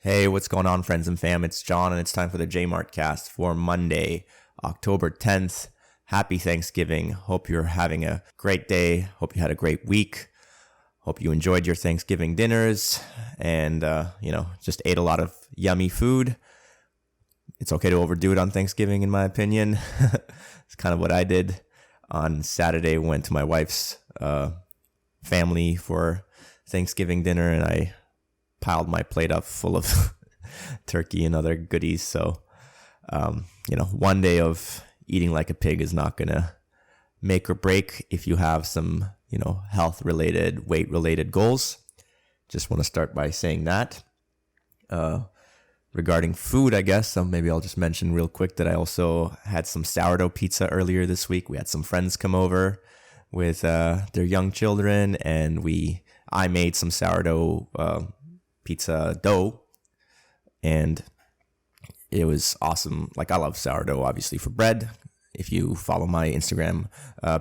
Hey, what's going on, friends and fam? It's John, and it's time for the JMART CAST for Monday, October 10th. Happy Thanksgiving. Hope you're having a great day. Hope you had a great week. Hope you enjoyed your Thanksgiving dinners and, just ate a lot of yummy food. It's okay to overdo it on Thanksgiving, in my opinion. It's kind of what I did. On Saturday, went to my wife's family for Thanksgiving dinner, and I piled my plate up full of turkey and other goodies. So, one day of eating like a pig is not going to make or break if you have some, health-related, weight-related goals. Just want to start by saying that. Regarding food, I guess, maybe I'll just mention real quick that I also had some sourdough pizza earlier this week. We had some friends come over with their young children, and I made some sourdough pizza dough, and it was awesome. Like, I love sourdough, obviously, for bread. If you follow my Instagram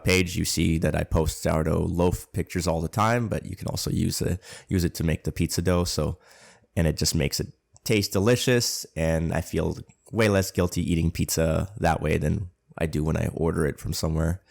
page, you see that I post sourdough loaf pictures all the time, but you can also use it to make the pizza dough. And it just makes it taste delicious, and I feel way less guilty eating pizza that way than I do when I order it from somewhere.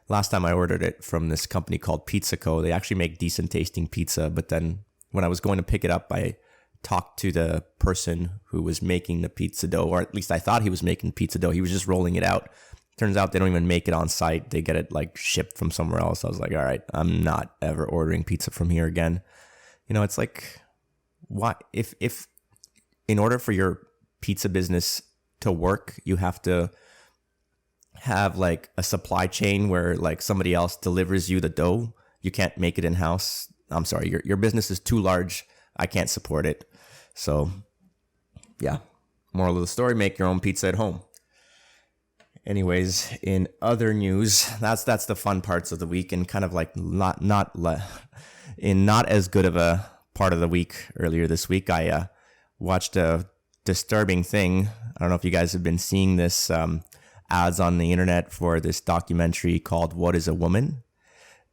Last time I ordered it from this company called Pizza Co. They actually make decent tasting pizza, but then when I was going to pick it up, I talked to the person who was making the pizza dough, or at least I thought he was making pizza dough. He was just rolling it out. Turns out they don't even make it on site. They get it shipped from somewhere else. I was like, all right, I'm not ever ordering pizza from here again. It's like, why? If in order for your pizza business to work, you have to have a supply chain where somebody else delivers you the dough. You can't make it in-house. I'm sorry, your business is too large. I can't support it. So, yeah. Moral of the story, make your own pizza at home. Anyways, in other news, that's the fun parts of the week, and kind of not as good of a part of the week earlier this week. I watched a disturbing thing. I don't know if you guys have been seeing this ads on the internet for this documentary called What is a Woman?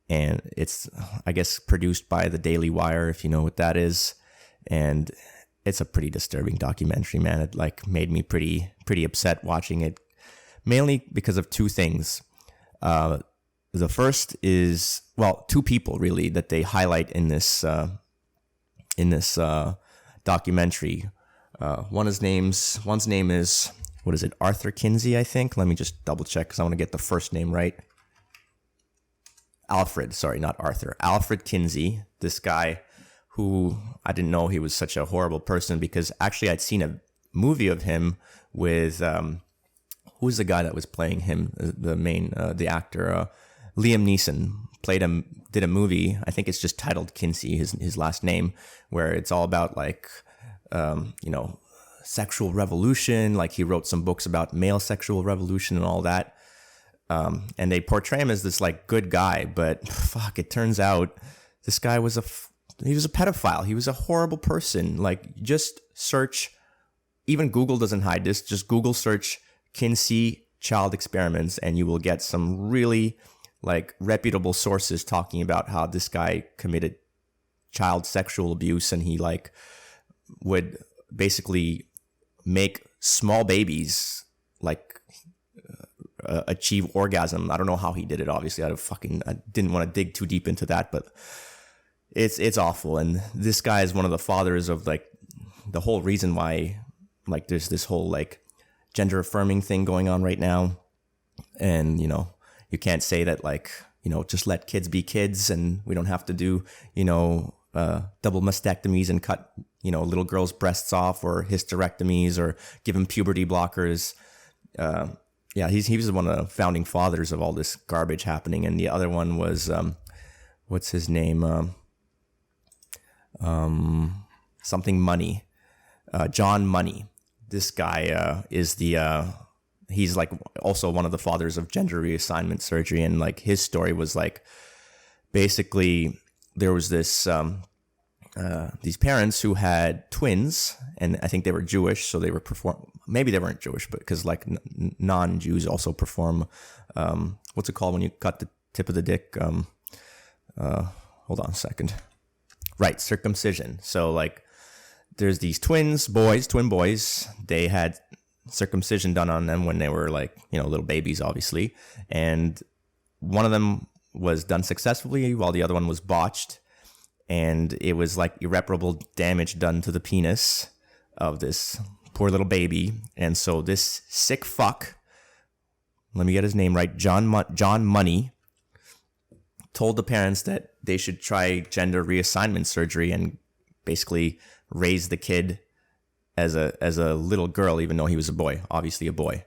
And it's, I guess, produced by the Daily Wire, if you know what that is. And it's a pretty disturbing documentary, man. It made me pretty upset watching it, mainly because of two things. The first is, two people really that they highlight in this documentary. One's name is, what is it, Arthur Kinsey, I think. Let me just double check because I want to get the first name right. Alfred Kinsey, this guy who I didn't know he was such a horrible person, because actually I'd seen a movie of him with, who's the guy that was playing him, the actor, Liam Neeson did a movie, I think it's just titled Kinsey, his last name, where it's all about sexual revolution. He wrote some books about male sexual revolution and all that. And they portray him as this good guy, but fuck, it turns out this guy was he was a pedophile. He was a horrible person. Just search, even Google doesn't hide this, just Google search Kinsey child experiments, and you will get some really reputable sources talking about how this guy committed child sexual abuse, and he would basically make small babies achieve orgasm. I don't know how he did it. Obviously, I didn't want to dig too deep into that, but it's awful. And this guy is one of the fathers of the whole reason why there's this whole gender affirming thing going on right now. And you can't say that just let kids be kids, and we don't have to do double mastectomies and cut little girls' breasts off, or hysterectomies, or give them puberty blockers. He was one of the founding fathers of all this garbage happening. And the other one was, what's his name? Something Money. John Money. This guy is he's also one of the fathers of gender reassignment surgery. And his story was basically there was this, these parents who had twins, and I think they were Jewish, so they were maybe they weren't Jewish, but because non-Jews also perform, what's it called when you cut the tip of the dick? Hold on a second. Right, circumcision. So there's these twin boys. They had circumcision done on them when they were like, little babies, obviously. And one of them was done successfully while the other one was botched. And it was like irreparable damage done to the penis of this poor little baby. And so this sick fuck, let me get his name right, John Money, told the parents that they should try gender reassignment surgery and basically raise the kid as a little girl, even though he was a boy, obviously a boy.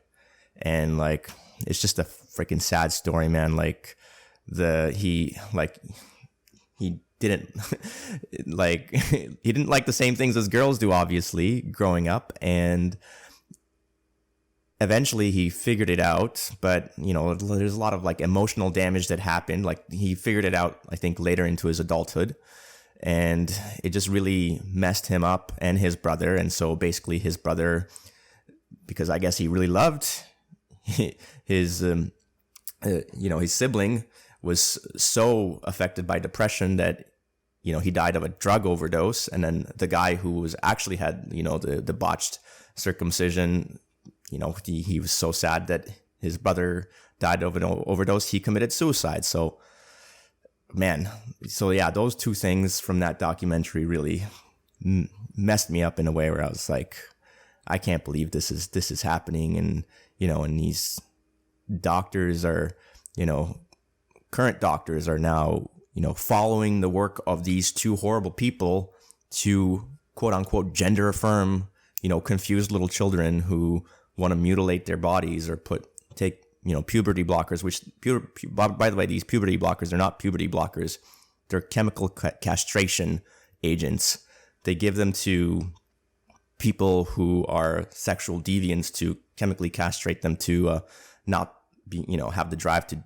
And like, it's just a freaking sad story, man. Like he didn't like, he didn't like the same things as girls do, obviously, growing up. And eventually he figured it out, but there's a lot of like emotional damage that happened. Like he figured it out, I think, later into his adulthood. And it just really messed him up and his brother. And so basically his brother, because I guess he really loved his sibling, was so affected by depression that, he died of a drug overdose. And then the guy who was actually had, the botched circumcision, he was so sad that his brother died of an overdose. He committed suicide. So, man, yeah, those two things from that documentary really messed me up in a way where I was like, I can't believe this is happening. And, and these doctors are, current doctors are now, following the work of these two horrible people to quote unquote gender affirm, confused little children who want to mutilate their bodies or take puberty blockers, which by the way, these puberty blockers are not puberty blockers. They're chemical castration agents. They give them to people who are sexual deviants to chemically castrate them to not be, have the drive to,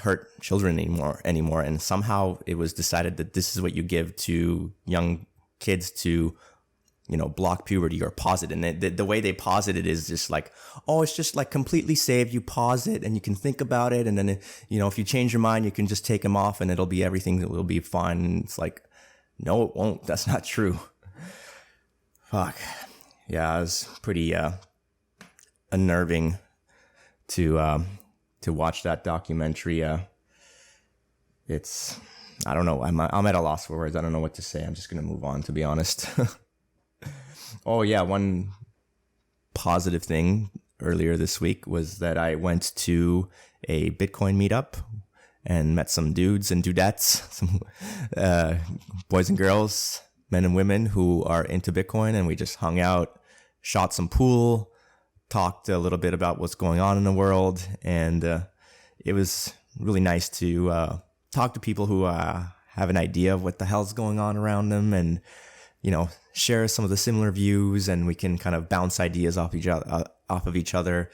hurt children anymore. And somehow it was decided that this is what you give to young kids to, block puberty or pause it. And the way they pause it is just like, oh, it's just like completely safe. You pause it and you can think about it. And then, if you change your mind, you can just take them off and everything will be fine. And it's like, no, it won't. That's not true. Fuck. Yeah, it was pretty unnerving to watch that documentary. It's, I don't know. I'm at a loss for words. I don't know what to say. I'm just going to move on, to be honest. Oh, yeah. One positive thing earlier this week was that I went to a Bitcoin meetup and met some dudes and dudettes, some boys and girls, men and women who are into Bitcoin. And we just hung out, shot some pool, talked a little bit about what's going on in the world. And it was really nice to talk to people who have an idea of what the hell's going on around them and, share some of the similar views, and we can kind of bounce ideas off of each other.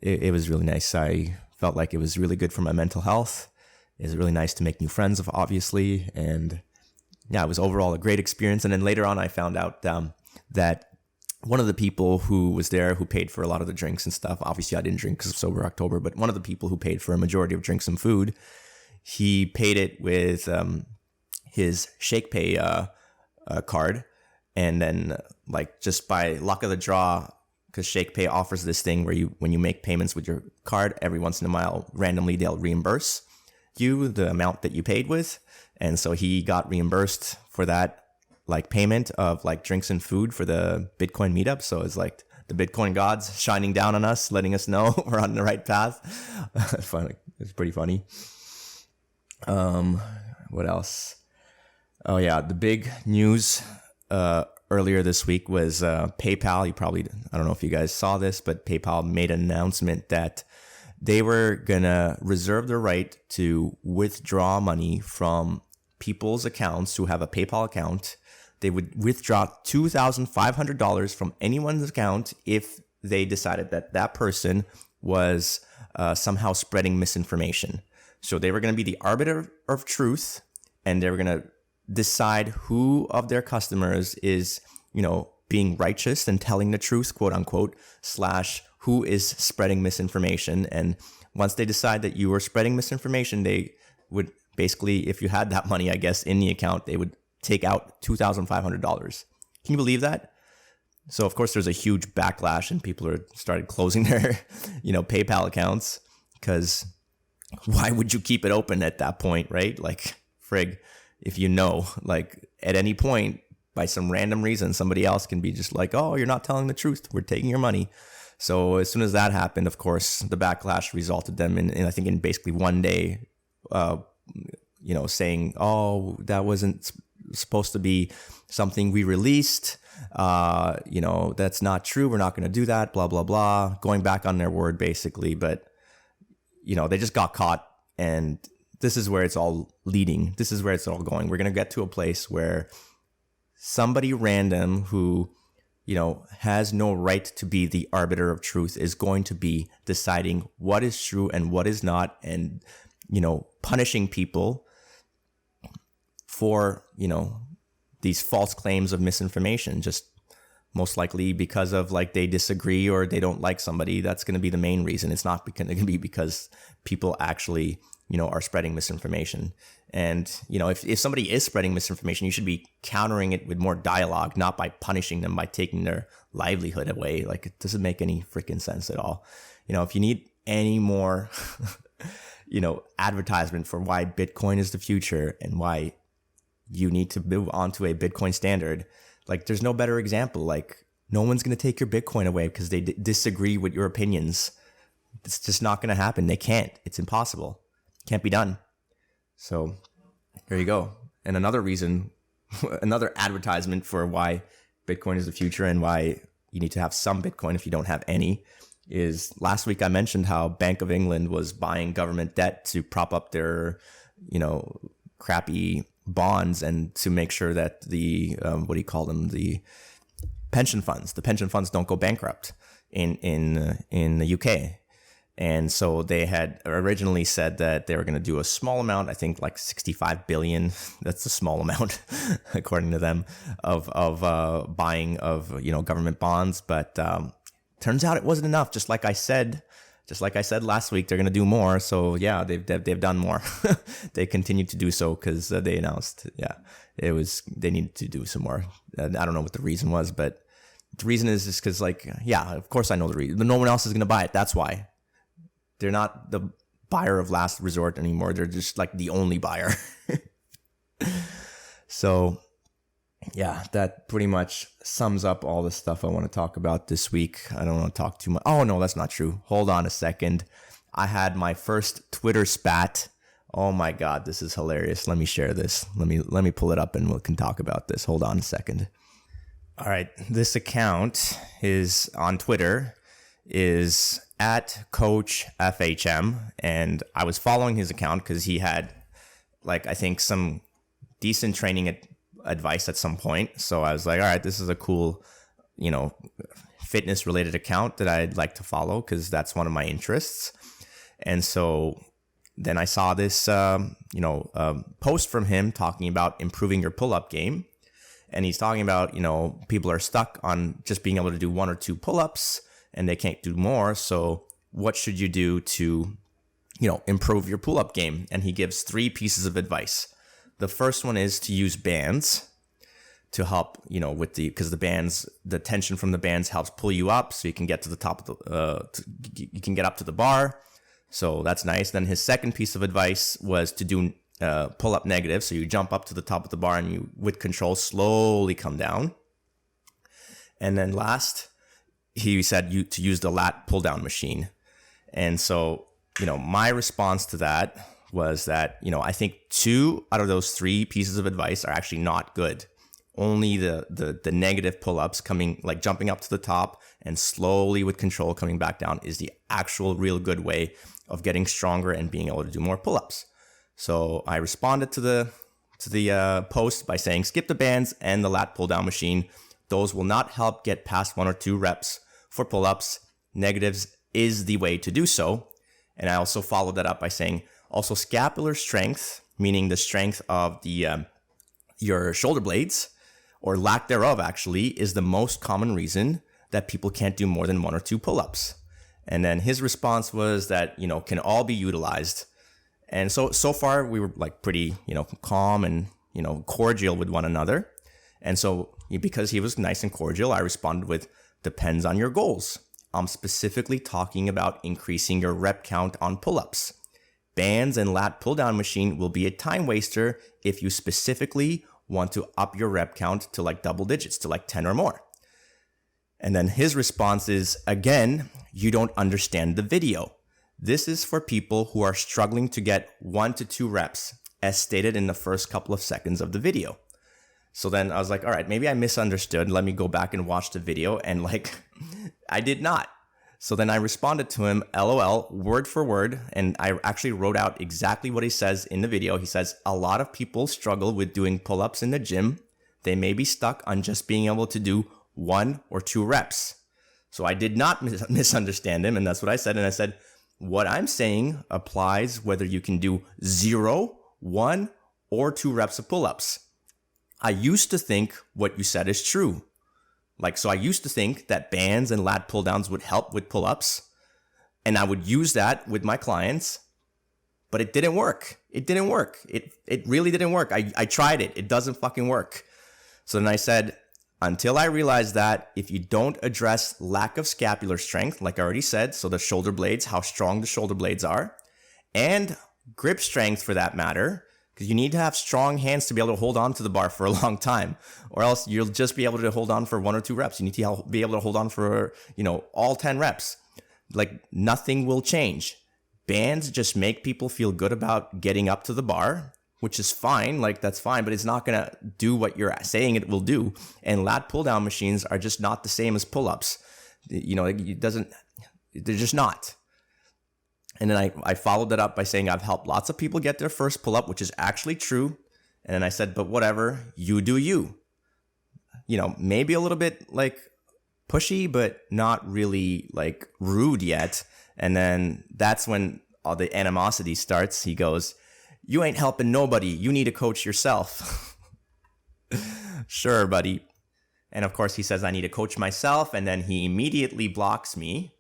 It was really nice. I felt like it was really good for my mental health. It was really nice to make new friends, obviously. And yeah, it was overall a great experience. And then later on, I found out that one of the people who was there, who paid for a lot of the drinks and stuff, obviously I didn't drink because it's sober October, but one of the people who paid for a majority of drinks and food, he paid it with his Shakepay card. And then just by luck of the draw, because Shakepay offers this thing where when you make payments with your card, every once in a while, randomly they'll reimburse you the amount that you paid with. And so he got reimbursed for that payment of drinks and food for the Bitcoin meetup. So it's like the Bitcoin gods shining down on us, letting us know we're on the right path. It's pretty funny. What else? Oh yeah, the big news earlier this week was PayPal. I don't know if you guys saw this, but PayPal made an announcement that they were gonna reserve the right to withdraw money from people's accounts who have a PayPal account. They would withdraw $2,500 from anyone's account if they decided that person was somehow spreading misinformation. So they were going to be the arbiter of truth, and they were going to decide who of their customers is, being righteous and telling the truth, quote unquote, / who is spreading misinformation. And once they decide that you were spreading misinformation, they would basically, if you had that money, I guess, in the account, they would take out $2,500. Can you believe that? So of course there's a huge backlash and people started closing their, PayPal accounts, because why would you keep it open at that point, right? Like, frig, if like at any point by some random reason, somebody else can be just like, oh, you're not telling the truth, we're taking your money. So as soon as that happened, of course, the backlash resulted them in I think in basically one day, saying, oh, that wasn't supposed to be something we released. That's not true. We're not going to do that, blah, blah, blah, going back on their word basically. But, they just got caught, and this is where it's all leading. This is where it's all going. We're going to get to a place where somebody random who, has no right to be the arbiter of truth is going to be deciding what is true and what is not, and, punishing people for, these false claims of misinformation, just most likely because of like they disagree or they don't like somebody. That's going to be the main reason. It's not going to be because people actually, are spreading misinformation. And, if somebody is spreading misinformation, you should be countering it with more dialogue, not by punishing them, by taking their livelihood away. Like, it doesn't make any freaking sense at all. If you need any more, advertisement for why Bitcoin is the future and why you need to move on to a Bitcoin standard, like, there's no better example. Like, no one's going to take your Bitcoin away because they disagree with your opinions. It's just not going to happen. They can't. It's impossible. Can't be done. So there you go. And another reason, another advertisement for why Bitcoin is the future and why you need to have some Bitcoin if you don't have any, is last week I mentioned how Bank of England was buying government debt to prop up their, crappy bonds and to make sure that the, the pension funds don't go bankrupt in the UK. And so they had originally said that they were going to do a small amount, I think like 65 billion. That's a small amount, according to them, of buying of, government bonds. But turns out it wasn't enough. Just like I said last week, they're going to do more. So yeah, they've done more. They continued to do so because they announced, they needed to do some more. I don't know what the reason was, but the reason is just because, like, of course I know the reason. No one else is going to buy it. That's why. They're not the buyer of last resort anymore. They're just like the only buyer. So, that pretty much sums up all the stuff I want to talk about this week. I don't want to talk too much. Oh, no, that's not true. Hold on a second. I had my first Twitter spat. Oh my God, this is hilarious. Let me share this. Let me pull it up and we can talk about this. Hold on a second. All right. This account is on Twitter, is at Coach FHM, and I was following his account because he had, like, I think some decent training advice at some point. So I was like, all right, this is a cool, fitness related account that I'd like to follow because that's one of my interests. And so then I saw this, post from him talking about improving your pull-up game. And he's talking about, people are stuck on just being able to do 1 or 2 pull-ups and they can't do more. So what should you do to, improve your pull-up game? And he gives 3 pieces of advice. The first one is to use bands to help, because the tension from the bands helps pull you up so you can get to the top of you can get up to the bar. So that's nice. Then his second piece of advice was to do pull-up negative. So you jump up to the top of the bar and you, with control, slowly come down. And then last, he said to use the lat pull-down machine. And so, my response to that was that, I think 2 out of those 3 pieces of advice are actually not good. Only the negative pull-ups coming, like jumping up to the top and slowly with control coming back down, is the actual real good way of getting stronger and being able to do more pull-ups. So I responded to the post by saying, skip the bands and the lat pull-down machine. Those will not help get past 1 or 2 reps for pull-ups. Negatives is the way to do so. And I also followed that up by saying, also scapular strength, meaning the strength of the your shoulder blades, or lack thereof actually, is the most common reason that people can't do more than 1 or 2 pull-ups. And then his response was that, can all be utilized. And so far we were like pretty, calm and, cordial with one another. And so because he was nice and cordial, I responded with, depends on your goals. I'm specifically talking about increasing your rep count on pull-ups. Bands and lat pull-down machine will be a time waster if you specifically want to up your rep count to like double digits, to like 10 or more. And then his response is, again, you don't understand the video. This is for people who are struggling to get 1 to 2 reps, as stated in the first couple of seconds of the video. So then I was like, all right, maybe I misunderstood. Let me go back and watch the video. And like, I did not. So then I responded to him, LOL, word for word. And I actually wrote out exactly what he says in the video. He says, a lot of people struggle with doing pull-ups in the gym. They may be stuck on just being able to do 1 or 2 reps. So I did not misunderstand him. And that's what I said. And I said, what I'm saying applies whether you can do 0, 1, or 2 reps of pull-ups. I used to think what you said is true. So I used to think that bands and lat pull downs would help with pull-ups, and I would use that with my clients, but it didn't work. It didn't work. It really didn't work. I tried it. It doesn't fucking work. So then I said, until I realized that if you don't address lack of scapular strength, like I already said, so the shoulder blades, how strong the shoulder blades are, and grip strength for that matter, because you need to have strong hands to be able to hold on to the bar for a long time, or else you'll just be able to hold on for 1 or 2 reps. You need to be able to hold on for, all 10 reps. Like nothing will change. Bands just make people feel good about getting up to the bar, which is fine. Like that's fine, but it's not going to do what you're saying it will do. And lat pull down machines are just not the same as pull-ups. They're just not. And then I followed that up by saying I've helped lots of people get their first pull-up, which is actually true. And then I said, but whatever, you do you. Maybe a little bit like pushy, but not really like rude yet. And then that's when all the animosity starts. He goes, you ain't helping nobody. You need to coach yourself. Sure, buddy. And of course he says I need to coach myself. And then he immediately blocks me.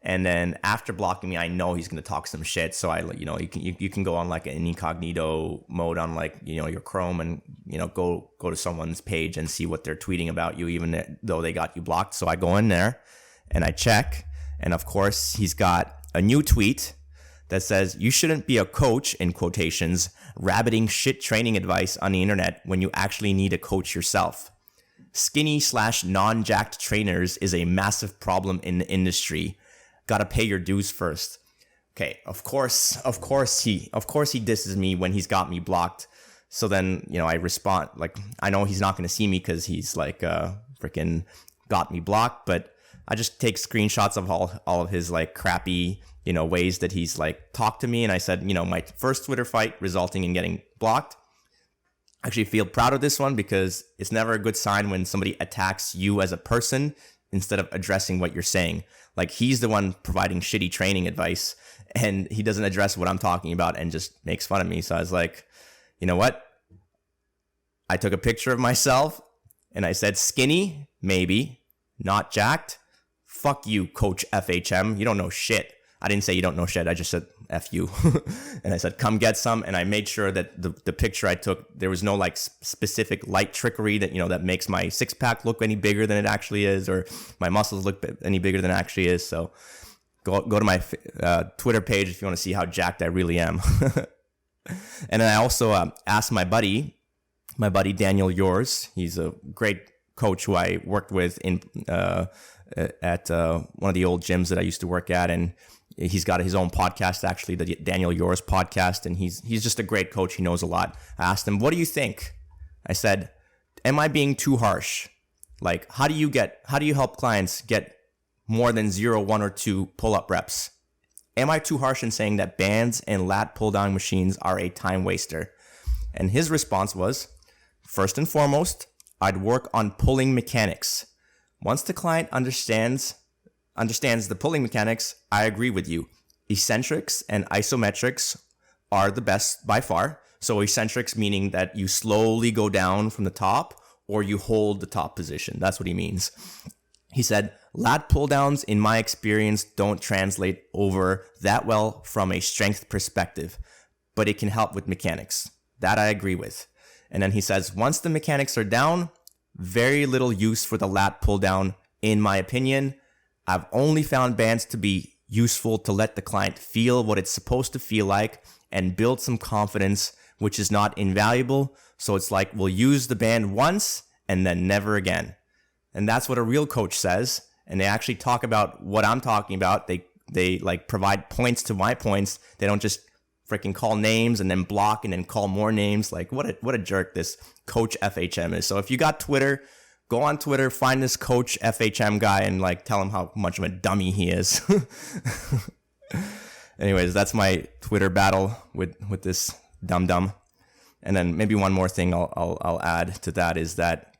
And then after blocking me, I know he's going to talk some shit. So you can go on like an incognito mode on like, your Chrome and, go to someone's page and see what they're tweeting about you, even though they got you blocked. So I go in there and I check. And of course, he's got a new tweet that says, you shouldn't be a coach, in quotations, rabbiting shit training advice on the internet when you actually need a coach yourself. Skinny/non-jacked trainers is a massive problem in the industry. Got to pay your dues first. Okay, of course he disses me when he's got me blocked. So then, I respond, like, I know he's not going to see me because he's like, freaking got me blocked, but I just take screenshots of all of his like crappy, ways that he's like talked to me. And I said, my first Twitter fight resulting in getting blocked. I actually feel proud of this one because it's never a good sign when somebody attacks you as a person instead of addressing what you're saying. Like he's the one providing shitty training advice and he doesn't address what I'm talking about and just makes fun of me. So I was like, you know what? I took a picture of myself and I said, skinny, maybe, not jacked. Fuck you, Coach FHM. You don't know shit. I didn't say you don't know shit. I just said F you. And I said, come get some. And I made sure that the picture I took, there was no like specific light trickery that, that makes my 6-pack look any bigger than it actually is, or my muscles look any bigger than it actually is. So go to my Twitter page if you want to see how jacked I really am. And then I also asked my buddy Daniel Yours. He's a great coach who I worked with at one of the old gyms that I used to work at, and he's got his own podcast, actually, the Daniel Yours podcast, and he's just a great coach. He knows a lot. I asked him, what do you think? I said, am I being too harsh? Like, how do you help clients get more than 0, 1, or 2 pull-up reps? Am I too harsh in saying that bands and lat pull-down machines are a time waster? And his response was, first and foremost, I'd work on pulling mechanics. Once the client understands the pulling mechanics, I agree with you. Eccentrics and isometrics are the best by far. So eccentrics meaning that you slowly go down from the top or you hold the top position. That's what he means. He said, lat pull downs, in my experience, don't translate over that well from a strength perspective, but it can help with mechanics. That I agree with. And then he says, once the mechanics are down, very little use for the lat pull down, in my opinion. I've only found bands to be useful to let the client feel what it's supposed to feel like and build some confidence, which is not invaluable. So it's like, we'll use the band once and then never again. And that's what a real coach says. And they actually talk about what I'm talking about. They like provide points to my points. They don't just freaking call names and then block and then call more names. Like what a jerk this Coach FHM is. So if you got Twitter, go on Twitter, find this Coach FHM guy and like tell him how much of a dummy he is. Anyways, that's my Twitter battle with this dum-dum. And then maybe one more thing I'll add to that is that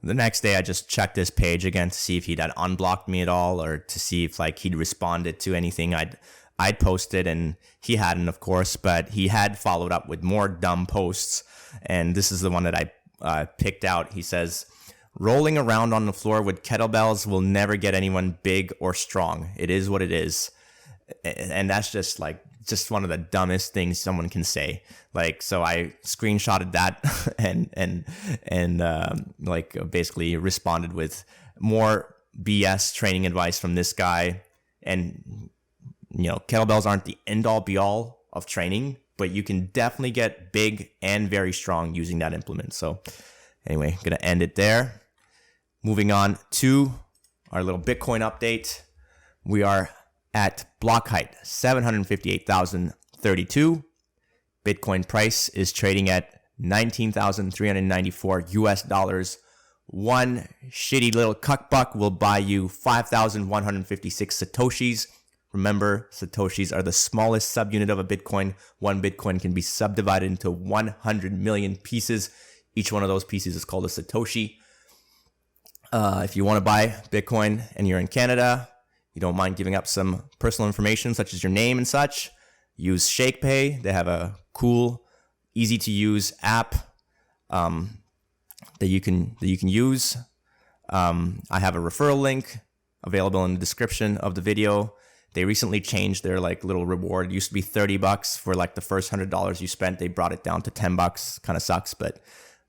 the next day I just checked his page again to see if he'd had unblocked me at all, or to see if like he'd responded to anything I'd posted, and he hadn't, of course, but he had followed up with more dumb posts. And this is the one that I picked out. He says, rolling around on the floor with kettlebells will never get anyone big or strong. It is what it is. And that's just one of the dumbest things someone can say. Like, so I screenshotted that and basically responded with more BS training advice from this guy. And, you know, kettlebells aren't the end all be all of training, but you can definitely get big and very strong using that implement. So anyway, gonna end it there. Moving on to our little Bitcoin update. We are at block height 758,032. Bitcoin price is trading at 19,394 US dollars. One shitty little cuckbuck will buy you 5,156 Satoshis. Remember, Satoshis are the smallest subunit of a Bitcoin. One Bitcoin can be subdivided into 100 million pieces. Each one of those pieces is called a Satoshi. If you want to buy Bitcoin and you're in Canada, you don't mind giving up some personal information such as your name and such, use Shakepay. They have a cool, easy to use app that you can use. I have a referral link available in the description of the video. They recently changed their like little reward. It used to be $30 for like the first $100 you spent. They brought it down to $10. Kind of sucks, but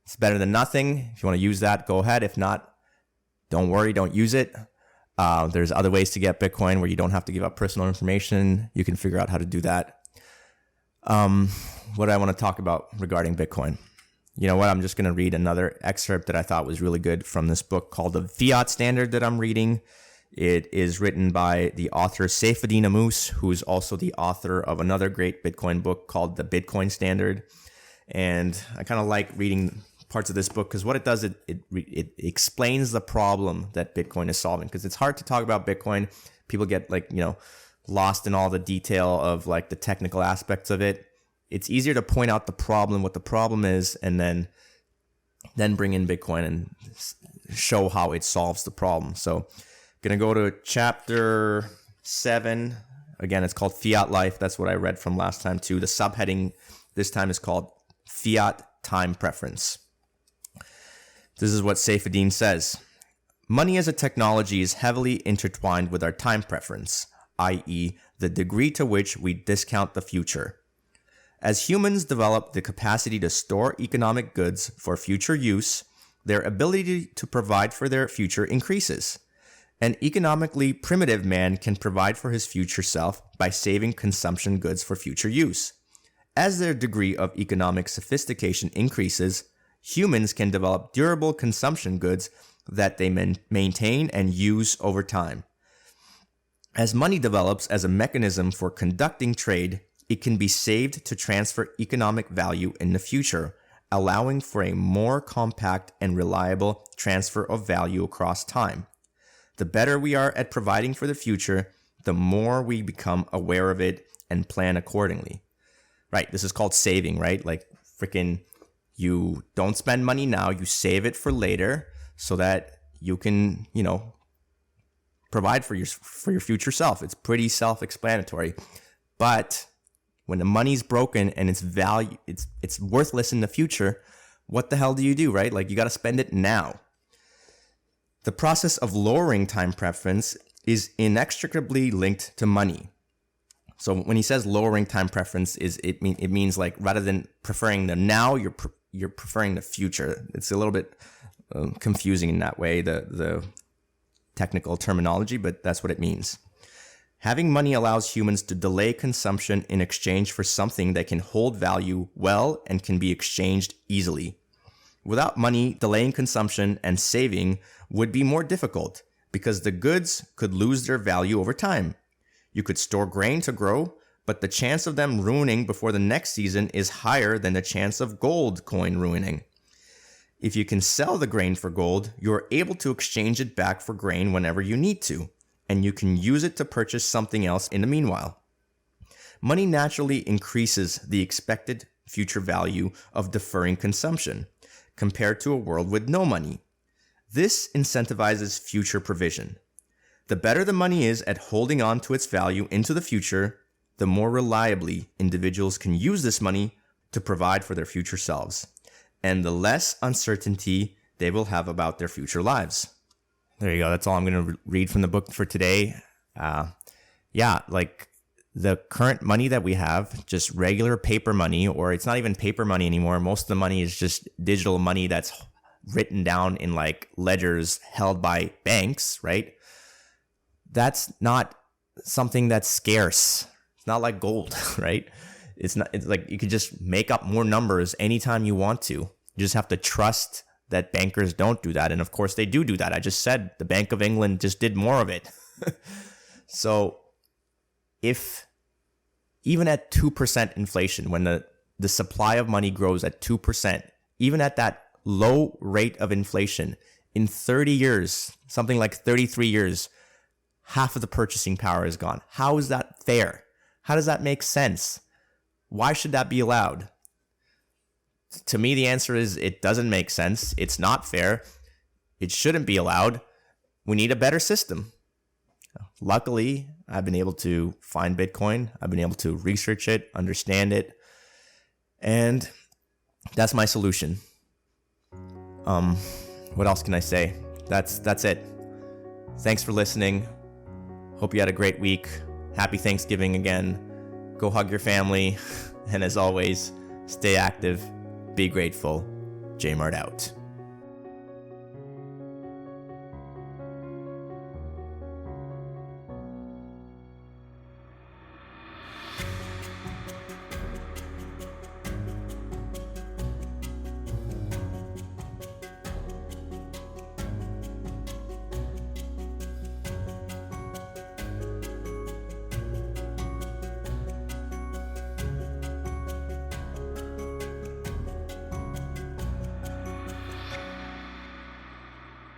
it's better than nothing. If you want to use that, go ahead. If not, don't worry, don't use it. There's other ways to get Bitcoin where you don't have to give up personal information. You can figure out how to do that. What do I want to talk about regarding Bitcoin? You know what? I'm just going to read another excerpt that I thought was really good from this book called the Fiat Standard that I'm reading. It is written by the author Saifedean Ammous, who is also the author of another great Bitcoin book called the Bitcoin Standard. And I kind of like reading parts of this book because what it does, it explains the problem that Bitcoin is solving. Because it's hard to talk about Bitcoin. People get like, you know, lost in all the detail of like the technical aspects of it. It's easier to point out the problem, what the problem is, and then bring in Bitcoin and show how it solves the problem. So gonna go to chapter 7. Again, it's called Fiat Life. That's what I read from last time too. The subheading this time is called Fiat Time Preference. This is what Saifedean says. Money as a technology is heavily intertwined with our time preference, i.e., the degree to which we discount the future. As humans develop the capacity to store economic goods for future use, their ability to provide for their future increases. An economically primitive man can provide for his future self by saving consumption goods for future use. As their degree of economic sophistication increases, humans can develop durable consumption goods that they maintain and use over time. As money develops as a mechanism for conducting trade, it can be saved to transfer economic value in the future, allowing for a more compact and reliable transfer of value across time. The better we are at providing for the future, the more we become aware of it and plan accordingly. Right, this is called saving, right? Like freaking, you don't spend money now, you save it for later so that you can, you know, provide for your future self. It's pretty self-explanatory. But when the money's broken and its value, it's worthless in the future, what the hell do you do, right? Like you got to spend it now. The process of lowering time preference is inextricably linked to money. So when he says lowering time preference, it means like rather than preferring the now, you're preferring the future. It's a little bit confusing in that way, the technical terminology, but that's what it means. Having money allows humans to delay consumption in exchange for something that can hold value well and can be exchanged easily. Without money, delaying consumption and saving would be more difficult because the goods could lose their value over time. You could store grain to grow, but the chance of them ruining before the next season is higher than the chance of gold coin ruining. If you can sell the grain for gold, you're able to exchange it back for grain whenever you need to, and you can use it to purchase something else in the meanwhile. Money naturally increases the expected future value of deferring consumption, compared to a world with no money. This incentivizes future provision. The better the money is at holding on to its value into the future, the more reliably individuals can use this money to provide for their future selves, and the less uncertainty they will have about their future lives. There you go. That's all I'm going to read from the book for today. Like the current money that we have, just regular paper money, or it's not even paper money anymore. Most of the money is just digital money that's written down in like ledgers held by banks, right? That's not something that's scarce. It's not like gold, right? It's like you could just make up more numbers anytime you want to. You just have to trust that bankers don't do that. And of course they do that. I just said the Bank of England just did more of it. So if even at 2% inflation, when the supply of money grows at 2%, even at that low rate of inflation, in 30 years, something like 33 years, half of the purchasing power is gone. How is that fair? How does that make sense? Why should that be allowed? To me, the answer is it doesn't make sense. It's not fair. It shouldn't be allowed. We need a better system. Luckily, I've been able to find Bitcoin. I've been able to research it, understand it, and that's my solution. What else can I say? That's it. Thanks for listening. Hope you had a great week. Happy Thanksgiving again. Go hug your family. And as always, stay active, be grateful. J-Mart out.